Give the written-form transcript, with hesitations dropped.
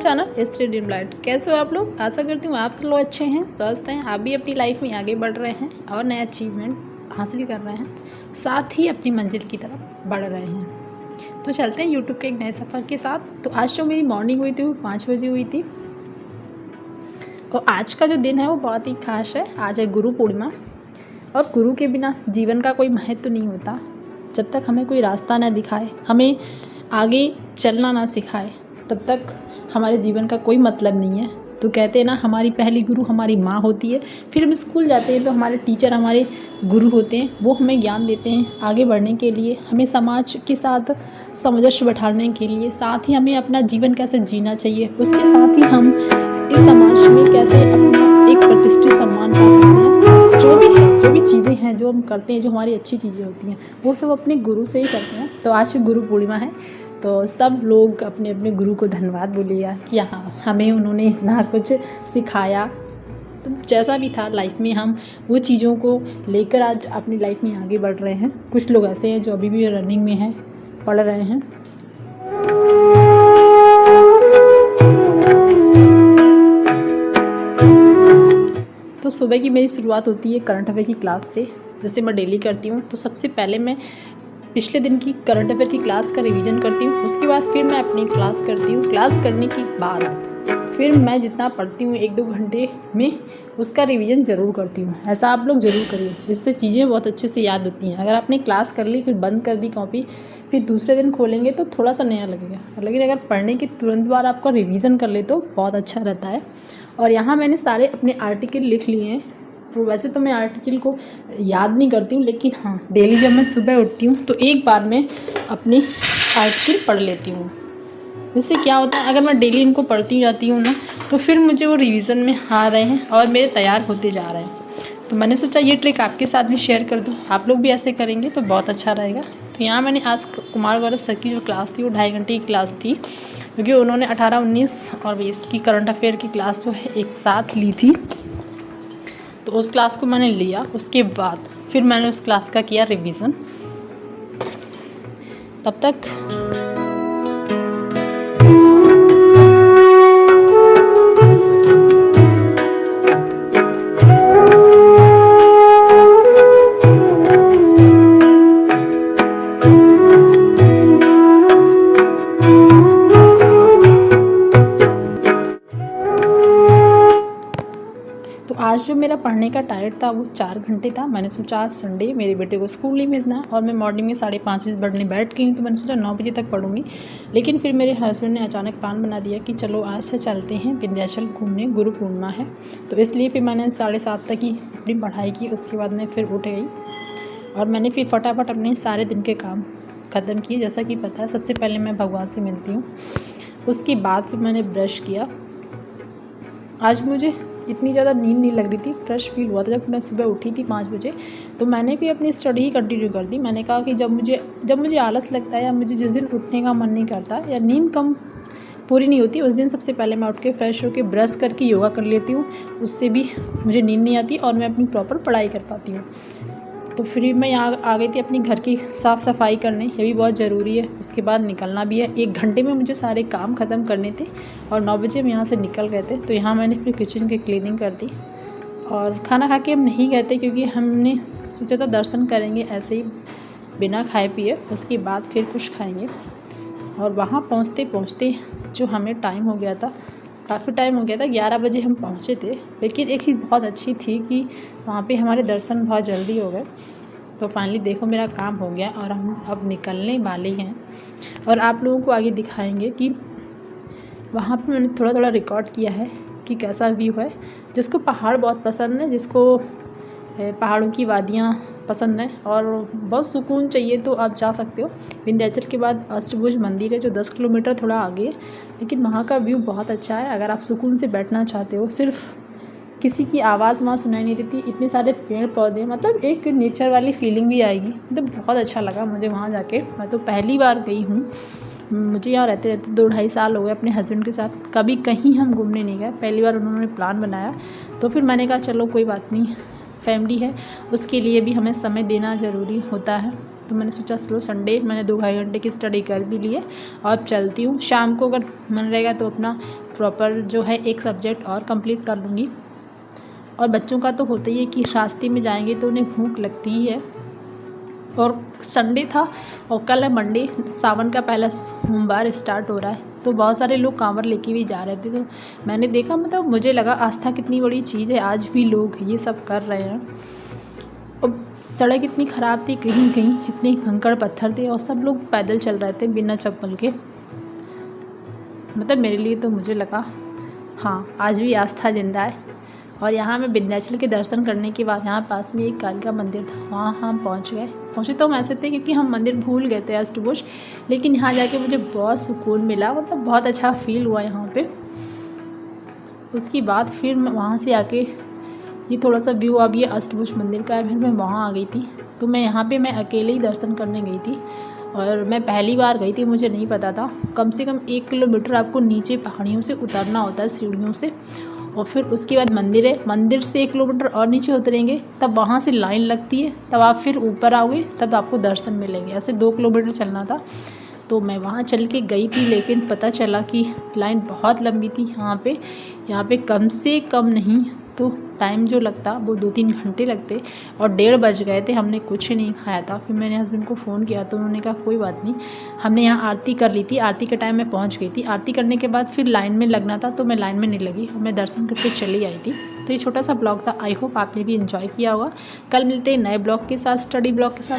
Channel history dream light. कैसे हो आप लोग? आशा करती हूँ आप सब लोग अच्छे हैं, स्वस्थ हैं, आप भी अपनी लाइफ में आगे बढ़ रहे हैं और नए अचीवमेंट हासिल कर रहे हैं, साथ ही अपनी मंजिल की तरफ बढ़ रहे हैं। तो चलते हैं यूट्यूब के एक नए सफ़र के साथ। तो आज जो मेरी मॉर्निंग हुई थी वो 5 बजे हुई थी और आज का जो दिन है वो बहुत ही खास है। आज है गुरु पूर्णिमा और गुरु के बिना जीवन का कोई महत्व नहीं होता। जब तक हमें कोई रास्ता ना दिखाए, हमें आगे चलना ना सिखाए, तब तक हमारे जीवन का कोई मतलब नहीं है। तो कहते हैं ना, हमारी पहली गुरु हमारी माँ होती है। फिर हम स्कूल जाते हैं तो हमारे टीचर हमारे गुरु होते हैं, वो हमें ज्ञान देते हैं आगे बढ़ने के लिए, हमें समाज के साथ सामंजस्य बैठाने के लिए, साथ ही हमें अपना जीवन कैसे जीना चाहिए, उसके साथ ही हम इस समाज में कैसे अपना एक प्रतिष्ठित सम्मान पा सकते हैं। जो भी चीज़ें हैं जो हम करते हैं, जो हमारी अच्छी चीज़ें होती हैं, वो सब अपने गुरु से ही करते हैं। तो आज गुरु पूर्णिमा है, तो सब लोग अपने अपने गुरु को धन्यवाद बोलिएगा कि हाँ, हमें उन्होंने इतना कुछ सिखाया। तो जैसा भी था लाइफ में, हम वो चीज़ों को लेकर आज अपनी लाइफ में आगे बढ़ रहे हैं। कुछ लोग ऐसे हैं जो अभी भी रनिंग में हैं, पढ़ रहे हैं। तो सुबह की मेरी शुरुआत होती है करंट अफेयर की क्लास से, जैसे मैं डेली करती हूँ। तो सबसे पहले मैं पिछले दिन की करंट अफेयर की क्लास का रिवीजन करती हूँ, उसके बाद फिर मैं अपनी क्लास करती हूँ। क्लास करने के बाद फिर मैं जितना पढ़ती हूँ 1-2 घंटे में उसका रिवीजन ज़रूर करती हूँ। ऐसा आप लोग ज़रूर करिए, इससे चीज़ें बहुत अच्छे से याद होती हैं। अगर आपने क्लास कर ली, फिर बंद कर दी कॉपी, फिर दूसरे दिन खोलेंगे तो थोड़ा सा नया लगेगा, लेकिन अगर पढ़ने के तुरंत बाद आपका रिवीजन कर ले तो बहुत अच्छा रहता है। और यहाँ मैंने सारे अपने आर्टिकल लिख लिए हैं। तो वैसे तो मैं आर्टिकल को याद नहीं करती हूँ, लेकिन हाँ, डेली जब मैं सुबह उठती हूँ तो एक बार मैं अपनी आर्टिकल पढ़ लेती हूँ। इससे क्या होता है, अगर मैं डेली इनको पढ़ती जाती हूँ ना, तो फिर मुझे वो रिवीजन में आ रहे हैं और मेरे तैयार होते जा रहे हैं। तो मैंने सोचा ये ट्रिक आपके साथ भी शेयर कर दूँ, आप लोग भी ऐसे करेंगे तो बहुत अच्छा रहेगा। तो यहाँ मैंने आज कुमार गौरव सर की जो क्लास थी वो 2.5 घंटे की क्लास थी, क्योंकि उन्होंने 18, 19 और 20 की करंट अफेयर की क्लास जो है एक साथ ली थी। तो उस क्लास को मैंने लिया, उसके बाद फिर मैंने उस क्लास का किया रिवीजन। तब तक आज जो मेरा पढ़ने का टारगेट था वो 4 घंटे था। मैंने सोचा आज संडे, मेरे बेटे को स्कूल नहीं भेजना है और मैं मॉर्निंग में 5:30 बजे पढ़ने बैठ गई हूँ, तो मैंने सोचा 9 बजे तक पढ़ूंगी। लेकिन फिर मेरे हस्बैंड ने अचानक प्लान बना दिया कि चलो आज से चलते हैं विंध्याचल घूमने, गुरु पूर्णिमा है। तो इसलिए फिर मैंने 7:30 तक ही अपनी पढ़ाई की। उसके बाद मैं फिर उठ गई और मैंने फिर फटाफट अपने सारे दिन के काम ख़त्म किए। जैसा कि पता है, सबसे पहले मैं भगवान से मिलती हूँ, उसके बाद फिर मैंने ब्रश किया। आज मुझे इतनी ज़्यादा नींद नहीं लग रही थी, फ्रेश फील हुआ था जब मैं सुबह उठी थी 5 बजे। तो मैंने भी अपनी स्टडी ही कंटिन्यू कर दी। मैंने कहा कि जब मुझे आलस लगता है या मुझे जिस दिन उठने का मन नहीं करता या नींद कम पूरी नहीं होती, उस दिन सबसे पहले मैं उठ के फ्रेश होकर ब्रश करके योगा कर लेती हूँ। उससे भी मुझे नींद नहीं आती और मैं अपनी प्रॉपर पढ़ाई कर पाती हूँ। तो फिर मैं यहाँ आ गई थी अपनी घर की साफ़ सफाई करने, ये भी बहुत ज़रूरी है। उसके बाद निकलना भी है, 1 घंटे में मुझे सारे काम ख़त्म करने थे और 9 बजे हम यहाँ से निकल गए थे। तो यहाँ मैंने फिर किचन की क्लीनिंग कर दी और खाना खा के हम नहीं गए थे, क्योंकि हमने सोचा था दर्शन करेंगे ऐसे ही बिना खाए पिए, उसके बाद फिर कुछ खाएँगे। और वहाँ पहुँचते पहुँचते जो हमें टाइम हो गया था, काफ़ी टाइम हो गया था, 11 बजे हम पहुँचे थे। लेकिन एक चीज़ बहुत अच्छी थी कि वहाँ पे हमारे दर्शन बहुत जल्दी हो गए। तो फाइनली देखो मेरा काम हो गया और हम अब निकलने वाले हैं और आप लोगों को आगे दिखाएंगे कि वहाँ पे मैंने थोड़ा थोड़ा रिकॉर्ड किया है कि कैसा व्यू है। जिसको पहाड़ बहुत पसंद है, जिसको पहाड़ों की वादियाँ पसंद है और बहुत सुकून चाहिए, तो आप जा सकते हो। विंध्याचल के बाद अष्टभुज मंदिर है जो 10 किलोमीटर थोड़ा आगे है, लेकिन वहाँ का व्यू बहुत अच्छा है। अगर आप सुकून से बैठना चाहते हो, सिर्फ किसी की आवाज़ वहाँ सुनाई नहीं देती, इतने सारे पेड़ पौधे, मतलब एक नेचर वाली फीलिंग भी आएगी। मतलब बहुत अच्छा लगा मुझे वहाँ जाके। मैं तो पहली बार गई हूँ, मुझे यहाँ रहते रहते 2-2.5 साल हो गए। अपने हस्बैंड के साथ कभी कहीं हम घूमने नहीं गए, पहली बार उन्होंने प्लान बनाया। तो फिर मैंने कहा चलो कोई बात नहीं, फैमिली है, उसके लिए भी हमें समय देना ज़रूरी होता है। तो मैंने सोचा चलो संडे, मैंने 2-2.5 घंटे की स्टडी कर भी लिए और चलती हूँ। शाम को अगर मन रहेगा तो अपना प्रॉपर जो है एक सब्जेक्ट और कंप्लीट कर लूँगी। और बच्चों का तो होता ही है कि रास्ते में जाएंगे तो उन्हें भूख लगती ही है। और संडे था और कल है मंडे, सावन का पहला सोमवार स्टार्ट हो रहा है, तो बहुत सारे लोग कांवर लेके भी जा रहे थे। तो मैंने देखा, मतलब मुझे लगा आस्था कितनी बड़ी चीज़ है, आज भी लोग ये सब कर रहे हैं। और सड़क इतनी ख़राब थी, कहीं कहीं इतने कंकड़ पत्थर थे और सब लोग पैदल चल रहे थे बिना चप्पल के। मतलब मेरे लिए तो मुझे लगा हाँ, आज भी आस्था जिंदा है। और यहाँ मैं विंध्याचल के दर्शन करने के बाद यहाँ पास में एक कालिका मंदिर था, वहाँ हम पहुँचे तो हम ऐसे थे क्योंकि हम मंदिर भूल गए थे अष्टभुज, लेकिन यहाँ जाके मुझे बहुत सुकून मिला, मतलब बहुत अच्छा फील हुआ यहाँ पे। उसके बाद फिर मैं वहाँ से आके ये थोड़ा सा व्यू अब ये अष्टभुज मंदिर का है, फिर मैं वहाँ आ गई थी। तो मैं यहाँ पे मैं अकेले ही दर्शन करने गई थी और मैं पहली बार गई थी, मुझे नहीं पता था। कम से कम 1 किलोमीटर आपको नीचे पहाड़ियों से उतरना होता है सीढ़ियों से, और फिर उसके बाद मंदिर है, मंदिर से 1 किलोमीटर और नीचे उतरेंगे तब वहाँ से लाइन लगती है, तब आप फिर ऊपर आओगे तब आपको दर्शन मिलेंगे। ऐसे 2 किलोमीटर चलना था। तो मैं वहाँ चल के गई थी, लेकिन पता चला कि लाइन बहुत लंबी थी। यहाँ पे कम से कम नहीं तो टाइम जो लगता वो 2-3 घंटे लगते और 1:30 बज गए थे, हमने कुछ नहीं खाया था। फिर मैंने हस्बैंड को फ़ोन किया तो उन्होंने कहा कोई बात नहीं। हमने यहाँ आरती कर ली थी, आरती के टाइम मैं पहुँच गई थी। आरती करने के बाद फिर लाइन में लगना था, तो मैं लाइन में नहीं लगी और मैं दर्शन करके चली आई थी। तो ये छोटा सा ब्लॉग था, आई होप आपने भी इन्जॉय किया होगा। कल मिलते हैं नए ब्लॉग के साथ, स्टडी ब्लॉग के साथ।